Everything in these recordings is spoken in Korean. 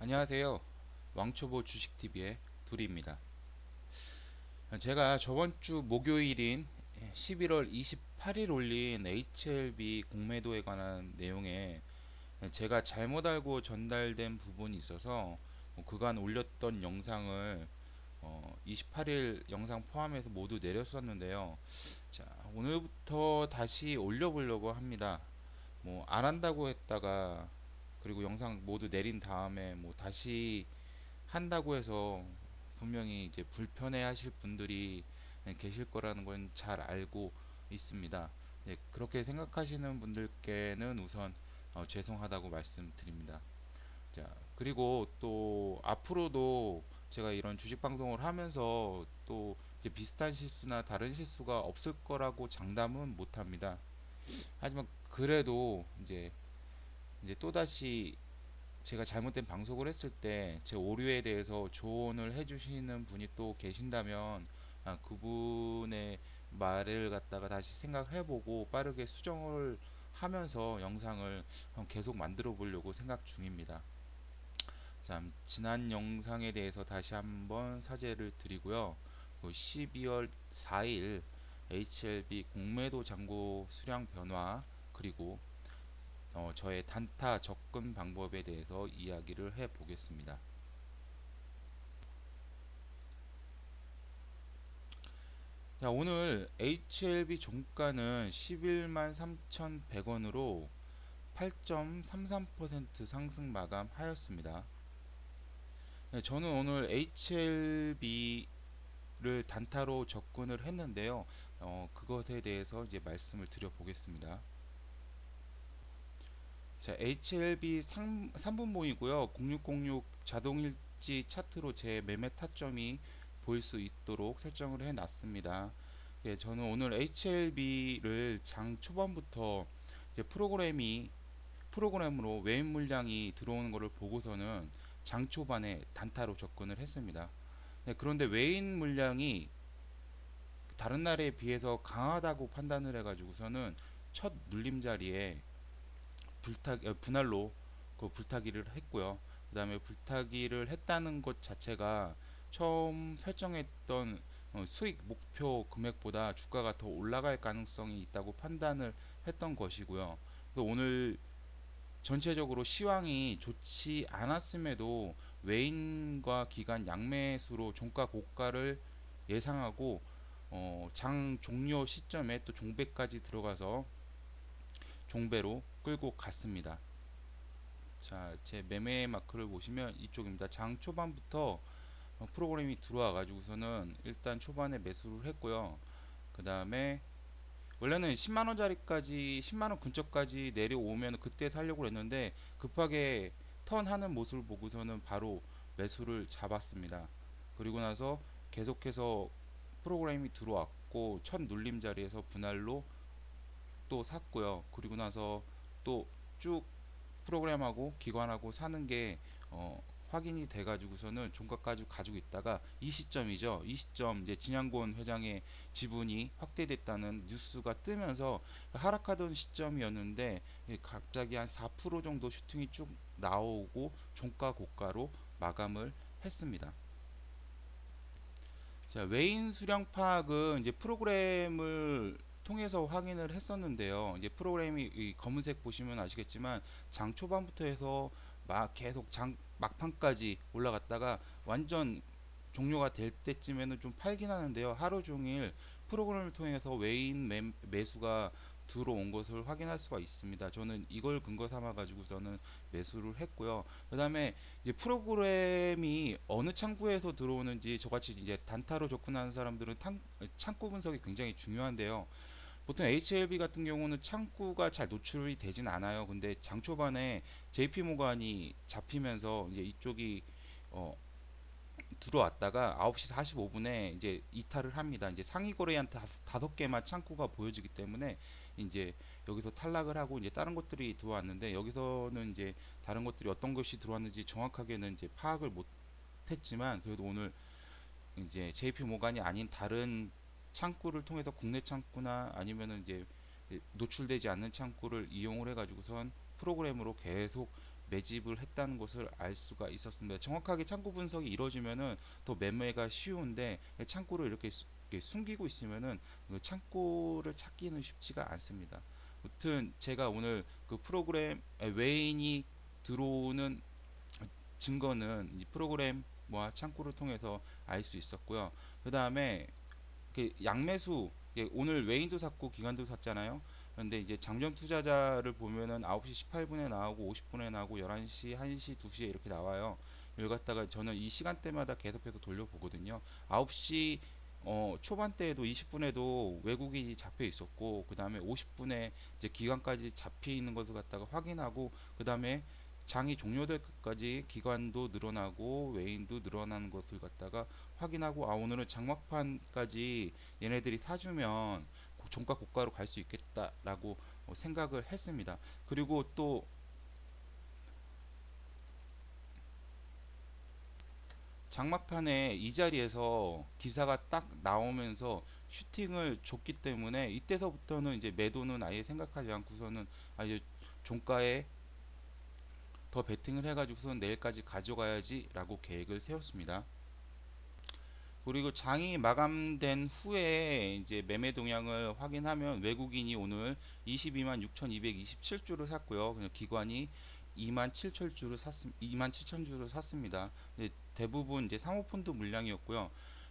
안녕하세요. 왕초보 주식TV의 두리입니다. 제가 저번 주 목요일인 11월 28일 올린 HLB 공매도에 관한 내용에 제가 잘못 알고 전달된 부분이 있어서 그간 올렸던 영상을 28일 영상 포함해서 모두 내렸었는데요. 자, 오늘부터 다시 올려보려고 합니다. 뭐 안 한다고 했다가 그리고 영상 모두 내린 다음에 뭐 다시 한다고 해서 분명히 이제 불편해 하실 분들이 계실 거라는 건 잘 알고 있습니다. 그렇게 생각하시는 분들께는 우선 죄송하다고 말씀드립니다. 자, 그리고 또 앞으로도 제가 이런 주식 방송을 하면서 또 이제 비슷한 실수나 다른 실수가 없을 거라고 장담은 못 합니다. 하지만 그래도 이제 또다시 제가 잘못된 방송을 했을 때 제 오류에 대해서 조언을 해주시는 분이 또 계신다면 그분의 말을 갖다가 다시 생각해보고 빠르게 수정을 하면서 영상을 계속 만들어 보려고 생각 중입니다. 자, 지난 영상에 대해서 다시 한번 사죄를 드리고요. 12월 4일 HLB 공매도 잔고 수량 변화 그리고 저의 단타 접근 방법에 대해서 이야기를 해 보겠습니다. 자, 오늘 HLB 종가는 11만 3,100원으로 8.33% 상승 마감하였습니다. 네, 저는 오늘 HLB를 단타로 접근을 했는데요. 그것에 대해서 이제 말씀을 드려 보겠습니다. 자, HLB 3분모이고요. 0606 자동일지 차트로 제 매매 타점이 보일 수 있도록 설정을 해 놨습니다. 예, 저는 오늘 HLB를 장 초반부터 이제 프로그램으로 외인 물량이 들어오는 것을 보고서는 장 초반에 단타로 접근을 했습니다. 네, 그런데 외인 물량이 다른 날에 비해서 강하다고 판단을 해가지고서는 첫 눌림 자리에 분할로 그 불타기를 했고요. 그 다음에 불타기를 했다는 것 자체가 처음 설정했던 수익 목표 금액보다 주가가 더 올라갈 가능성이 있다고 판단을 했던 것이고요. 그래서 오늘 전체적으로 시황이 좋지 않았음에도 외인과 기관 양매수로 종가 고가를 예상하고 장 종료 시점에 또 종배까지 들어가서 종배로 끌고 갔습니다. 자, 제 매매 마크를 보시면 이쪽입니다. 장 초반부터 프로그램이 들어와 가지고서는 일단 초반에 매수를 했고요. 그 다음에 원래는 10만원짜리까지 10만원 근처까지 내려오면 그때 살려고 했는데 급하게 턴하는 모습을 보고서는 바로 매수를 잡았습니다. 그리고 나서 계속해서 프로그램이 들어왔고 첫 눌림 자리에서 분할로 또 샀고요. 그리고 나서 또 쭉 프로그램하고 기관하고 사는 게 확인이 돼 가지고서는 종가까지 가지고 있다가 이 시점이죠. 이 시점 이제 진양곤 회장의 지분이 확대됐다는 뉴스가 뜨면서 하락하던 시점이었는데 갑자기 한 4% 정도 슈팅이 쭉 나오고 종가 고가로 마감을 했습니다. 자, 외인 수량 파악은 이제 프로그램을 통해서 확인을 했었는데요. 이제 프로그램이 이 검은색 보시면 아시겠지만 장 초반부터 해서 막 계속 장 막판까지 올라갔다가 완전 종료가 될 때쯤에는 좀 팔긴 하는데요. 하루 종일 프로그램을 통해서 외인 매수가 들어온 것을 확인할 수가 있습니다. 저는 이걸 근거 삼아 가지고서는 매수를 했고요. 그다음에 이제 프로그램이 어느 창구에서 들어오는지 저같이 이제 단타로 접근하는 사람들은 창구 분석이 굉장히 중요한데요. 보통 HLB 같은 경우는 창구가 잘 노출이 되진 않아요. 근데 장 초반에 JP 모간이 잡히면서 이제 이쪽이 어, 들어왔다가 9시 45분에 이제 이탈을 합니다. 이제 상위 거래한 다섯 개만 창구가 보여지기 때문에 이제 여기서 탈락을 하고 이제 다른 것들이 들어왔는데 여기서는 이제 다른 것들이 어떤 것이 들어왔는지 정확하게는 이제 파악을 못 했지만 그래도 오늘 이제 JP 모간이 아닌 다른 창구를 통해서 국내 창구나 아니면은 이제 노출되지 않는 창구를 이용을 해가지고선 프로그램으로 계속 매집을 했다는 것을 알 수가 있었습니다. 정확하게 창고 분석이 이루어지면은 더 매매가 쉬운데 창고를 이렇게 숨기고 있으면은 그 창고를 찾기는 쉽지가 않습니다. 아무튼 제가 오늘 그 프로그램 외인이 들어오는 증거는 이 프로그램과 창구를 통해서 알 수 있었고요. 그 다음에 양매수 오늘 외인도 샀고 기관도 샀잖아요. 근데 이제 장전 투자자를 보면은 9시 18분에 나오고 50분에 나오고 11시, 1시, 2시에 이렇게 나와요. 이걸 갖다가 저는 이 시간대마다 계속해서 돌려보거든요. 9시 초반대에도 20분에도 외국인이 잡혀 있었고 그 다음에 50분에 이제 기관까지 잡혀 있는 것을 갖다가 확인하고 그 다음에 장이 종료될 때까지 기관도 늘어나고 외인도 늘어나는 것을 갖다가 확인하고 오늘은 장막판까지 얘네들이 사주면 종가 고가로 갈 수 있겠다라고 생각을 했습니다. 그리고 또 장막판에 이 자리에서 기사가 딱 나오면서 슈팅을 줬기 때문에 이때서부터는 이제 매도는 아예 생각하지 않고서는 아예 종가에 더 베팅을 해가지고선 내일까지 가져가야지라고 계획을 세웠습니다. 그리고 장이 마감된 후에 이제 매매 동향을 확인하면 외국인이 오늘 22만 6,227주를 샀고요. 그냥 기관이 2만 7천 주를 샀습니다. 대부분 이제 사모펀드 물량이었고요.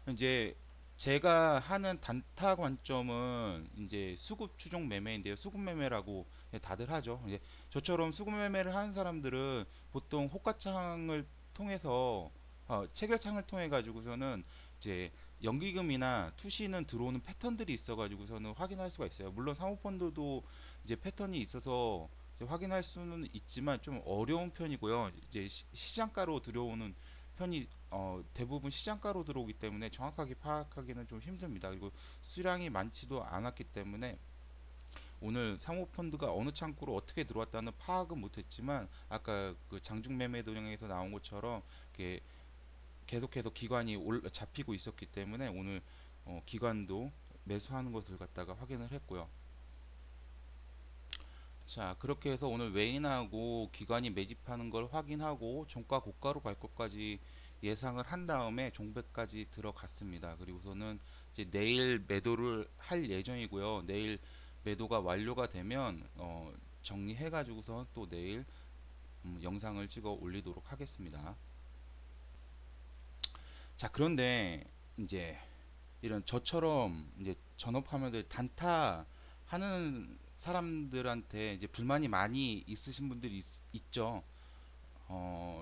이제 제가 하는 단타 관점은 이제 수급 추종 매매인데요. 수급 매매라고 다들 하죠. 이제 저처럼 수급 매매를 하는 사람들은 보통 호가창을 통해서 체결창을 통해 가지고서는 이제 연기금이나 투시는 들어오는 패턴들이 있어 가지고서는 확인할 수가 있어요. 물론 사모펀드도 이제 패턴이 있어서 이제 확인할 수는 있지만 좀 어려운 편이고요. 이제 시장가로 들어오는 편이 대부분 시장가로 들어오기 때문에 정확하게 파악하기는 좀 힘듭니다. 그리고 수량이 많지도 않았기 때문에 오늘 사모펀드가 어느 창구로 어떻게 들어왔다는 파악은 못했지만 아까 그 장중 매매 도형에서 나온 것처럼 이렇게 계속해서 기관이 잡히고 있었기 때문에 오늘 기관도 매수하는 것을 갖다가 확인을 했고요. 자, 그렇게 해서 오늘 외인하고 기관이 매집하는 걸 확인하고 종가 고가로 갈 것까지 예상을 한 다음에 종배까지 들어갔습니다. 그리고서는 이제 내일 매도를 할 예정이고요. 내일 매도가 완료가 되면 정리해 가지고서 또 내일 영상을 찍어 올리도록 하겠습니다. 자, 그런데 이제 이런 저처럼 이제 전업하면들 단타 하는 사람들한테 이제 불만이 많이 있으신 분들이 있죠.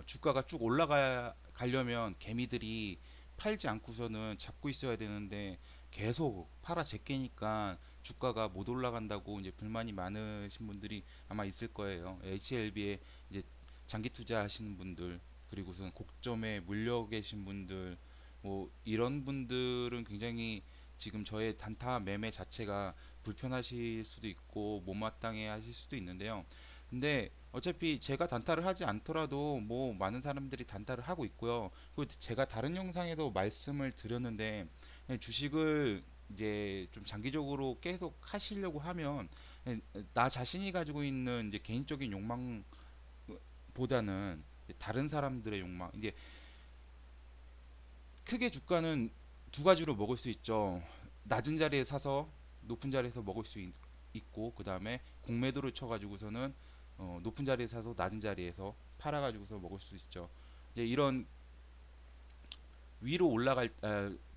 주가가 쭉 올라가려면 개미들이 팔지 않고서는 잡고 있어야 되는데 계속 팔아 제끼니까 주가가 못 올라간다고 이제 불만이 많으신 분들이 아마 있을 거예요. HLB에 이제 장기 투자하시는 분들 그리고선 곡점에 물려 계신 분들 뭐 이런 분들은 굉장히 지금 저의 단타 매매 자체가 불편하실 수도 있고 못마땅해 하실 수도 있는데요. 근데 어차피 제가 단타를 하지 않더라도 뭐 많은 사람들이 단타를 하고 있고요. 그리고 제가 다른 영상에도 말씀을 드렸는데 주식을 이제 좀 장기적으로 계속 하시려고 하면 나 자신이 가지고 있는 이제 개인적인 욕망보다는 다른 사람들의 욕망 이제 크게 주가는 두 가지로 먹을 수 있죠. 낮은 자리에 사서 높은 자리에서 먹을 수 있고 그 다음에 공매도를 쳐가지고서는 높은 자리에 사서 낮은 자리에서 팔아가지고서 먹을 수 있죠. 이제 이런 위로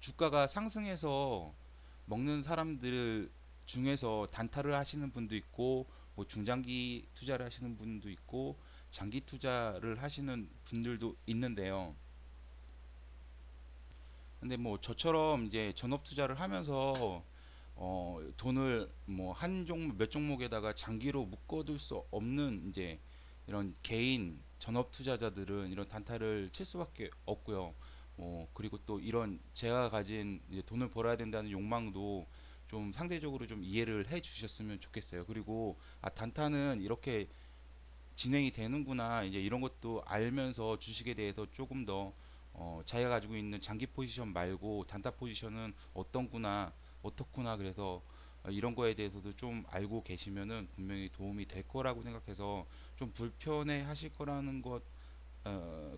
주가가 상승해서 먹는 사람들 중에서 단타를 하시는 분도 있고 뭐 중장기 투자를 하시는 분도 있고 장기 투자를 하시는 분들도 있는데요. 근데 뭐 저처럼 이제 전업 투자를 하면서 돈을 뭐 한 종목 몇 종목에다가 장기로 묶어둘 수 없는 이제 이런 개인 전업 투자자들은 이런 단타를 칠 수밖에 없고요. 그리고 또 이런 제가 가진 이제 돈을 벌어야 된다는 욕망도 좀 상대적으로 좀 이해를 해 주셨으면 좋겠어요. 그리고 단타는 이렇게 진행이 되는구나 이제 이런 것도 알면서 주식에 대해서 조금 더 자기가 가지고 있는 장기 포지션 말고 단타 포지션은 어떤구나 어떻구나 그래서 이런 거에 대해서도 좀 알고 계시면은 분명히 도움이 될 거라고 생각해서 좀 불편해 하실 거라는 것,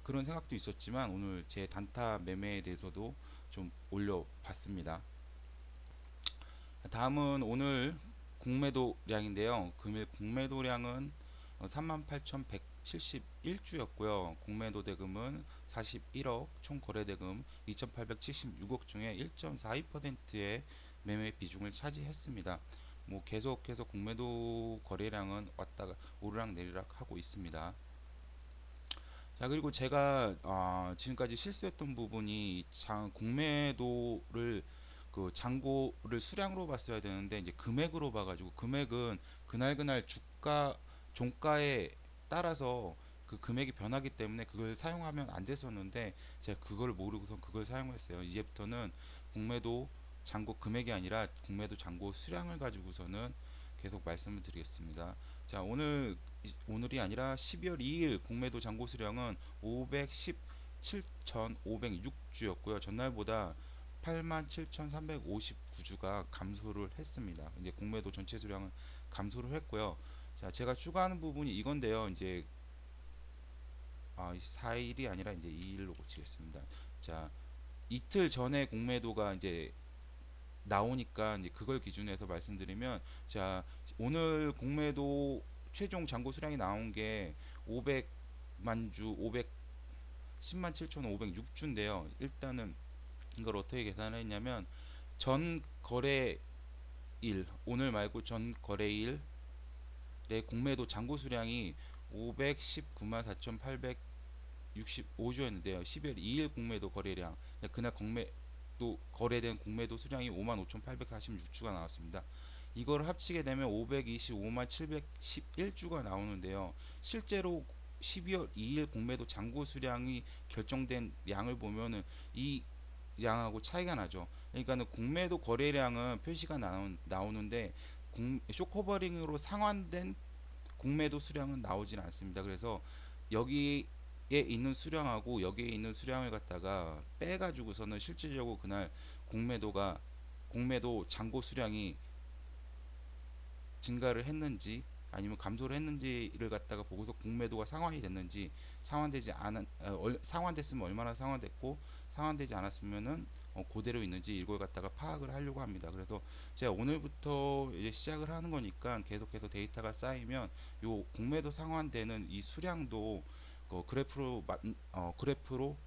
그런 생각도 있었지만 오늘 제 단타 매매에 대해서도 좀 올려봤습니다. 다음은 오늘 공매도량인데요. 금일 공매도량은 38,171주였고요. 공매도 대금은 41억, 총 거래 대금 2,876억 중에 1.42%의 매매 비중을 차지했습니다. 뭐 계속해서 공매도 거래량은 왔다가 오르락 내리락 하고 있습니다. 자, 그리고 제가 지금까지 실수했던 부분이 공매도를 그 잔고를 수량으로 봤어야 되는데 이제 금액으로 봐가지고, 금액은 그날 주가 종가에 따라서 그 금액이 변하기 때문에 그걸 사용하면 안 됐었는데 제가 그걸 모르고선 그걸 사용했어요. 이제부터는 공매도 잔고 금액이 아니라 공매도 잔고 수량을 가지고서는 계속 말씀을 드리겠습니다. 자, 오늘이 아니라 12월 2일 공매도 잔고 수량은 517,506주였고요. 전날보다 87,359주가 감소를 했습니다. 이제 공매도 전체 수량은 감소를 했고요. 자, 제가 추가하는 부분이 이건데요. 이제 4일이 아니라 이제 2일로 고치겠습니다. 자, 이틀 전에 공매도가 이제 나오니까 이제 그걸 기준해서 말씀드리면, 자, 오늘 공매도 최종 잔고 수량이 나온 게 500만 주, 510만 7,506주인데요. 일단은 이걸 어떻게 계산을 했냐면, 전 거래일, 오늘 말고 전 거래일의 공매도 잔고 수량이 519만 4,865주였는데요. 12월 2일 공매도 거래량, 그날 거래된 공매도 수량이 55,846주가 나왔습니다. 이걸 합치게 되면 525만 711주가 나오는데요. 실제로 12월 2일 공매도 잔고 수량이 결정된 양을 보면은 이 양하고 차이가 나죠. 그러니까는 공매도 거래량은 표시가 나오는데 쇼커버링으로 상환된 공매도 수량은 나오진 않습니다. 그래서 여기에 있는 수량하고 여기에 있는 수량을 갖다가 빼가지고서는 실질적으로 그날 공매도 잔고 수량이 증가를 했는지 아니면 감소를 했는지를 갖다가 보고서 공매도가 상환이 됐는지, 상환됐으면 얼마나 상환됐고 상환되지 않았으면은 그대로 있는지, 이걸 갖다가 파악을 하려고 합니다. 그래서 제가 오늘부터 이제 시작을 하는 거니까 계속해서 데이터가 쌓이면 요 공매도 상환되는 이 수량도 그래프로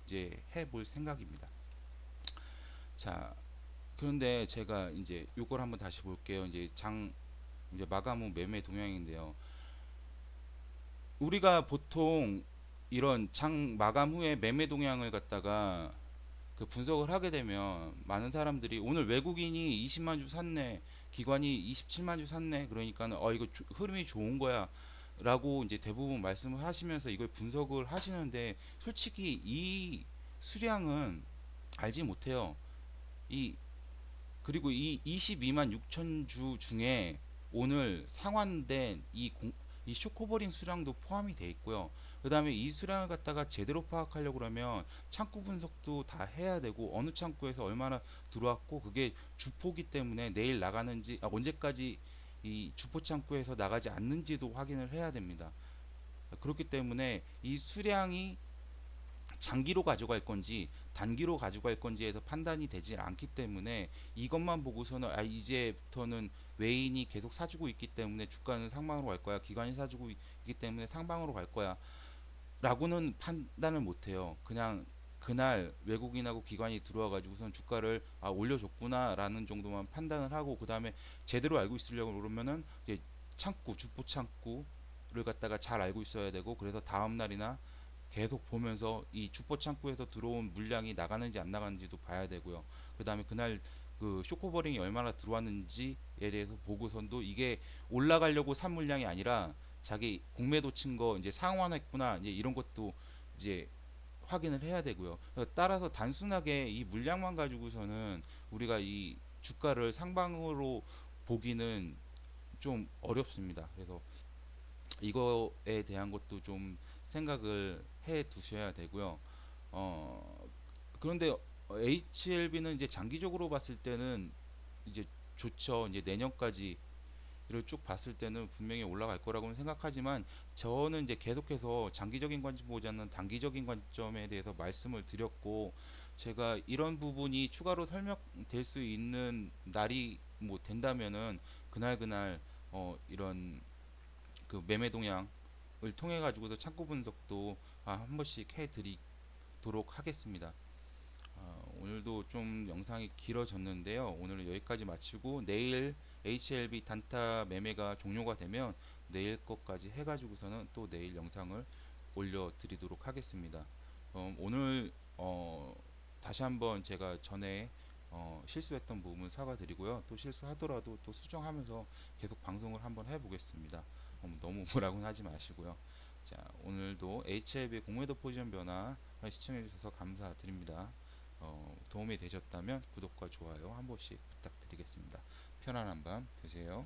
이제 해볼 생각입니다. 자, 그런데 제가 이제 요걸 한번 다시 볼게요. 이제 마감 후 매매 동향인데요. 우리가 보통 이런 장 마감 후에 매매 동향을 갖다가 그 분석을 하게 되면, 많은 사람들이 오늘 외국인이 20만 주 샀네, 기관이 27만 주 샀네, 그러니까는 이거 흐름이 좋은 거야 라고 이제 대부분 말씀을 하시면서 이걸 분석을 하시는데, 솔직히 이 수량은 알지 못해요. 이 그리고 이 22만 6천 주 중에 오늘 상환된 이 쇼커버링 수량도 포함이 돼 있고요. 그 다음에 이 수량을 갖다가 제대로 파악하려고 그러면 창구 분석도 다 해야 되고, 어느 창구에서 얼마나 들어왔고 그게 주포기 때문에 내일 나가는지, 언제까지 이 주포 창구에서 나가지 않는지도 확인을 해야 됩니다. 그렇기 때문에 이 수량이 장기로 가져갈 건지 단기로 가져갈 건지에서 판단이 되지 않기 때문에, 이것만 보고서는 이제부터는 외인이 계속 사주고 있기 때문에 주가는 상방으로 갈 거야, 기관이 사주고 있기 때문에 상방으로 갈 거야 라고는 판단을 못해요. 그냥 그날 외국인하고 기관이 들어와 가지고선 주가를 올려줬구나 라는 정도만 판단을 하고, 그 다음에 제대로 알고 있으려고 그러면은 이제 주포 창구를 갖다가 잘 알고 있어야 되고, 그래서 다음 날이나 계속 보면서 이 주포 창구에서 들어온 물량이 나가는지 안 나가는지도 봐야 되고요. 그 다음에 그날 그 쇼커버링이 얼마나 들어왔는지에 대해서 보고선도, 이게 올라가려고 산 물량이 아니라 자기 공매도 친 거 이제 상환했구나, 이제 이런 것도 이제 확인을 해야 되고요. 따라서 단순하게 이 물량만 가지고서는 우리가 이 주가를 상방으로 보기는 좀 어렵습니다. 그래서 이거에 대한 것도 좀 생각을 해 두셔야 되고요. 어, 그런데 HLB는 이제 장기적으로 봤을 때는 이제 좋죠. 이제 내년까지 이를 쭉 봤을 때는 분명히 올라갈 거라고는 생각하지만 저는 이제 계속해서 장기적인 관점보다는 단기적인 관점에 대해서 말씀을 드렸고 제가 이런 부분이 추가로 설명될 수 있는 날이 뭐 된다면은 그날 이런 그 매매 동향을 통해 가지고서 창고 분석도 한 번씩 해드리도록 하겠습니다. 오늘도 좀 영상이 길어졌는데요. 오늘은 여기까지 마치고 내일 HLB 단타 매매가 종료가 되면 내일 것까지 해가지고서는 또 내일 영상을 올려드리도록 하겠습니다. 오늘 다시 한번 제가 전에 실수했던 부분 사과드리고요. 또 실수하더라도 또 수정하면서 계속 방송을 한번 해보겠습니다. 너무 뭐라고는 하지 마시고요. 자, 오늘도 HLB 공매도 포지션 변화 시청해주셔서 감사드립니다. 도움이 되셨다면 구독과 좋아요 한 번씩 부탁드리겠습니다. 편안한 밤 되세요.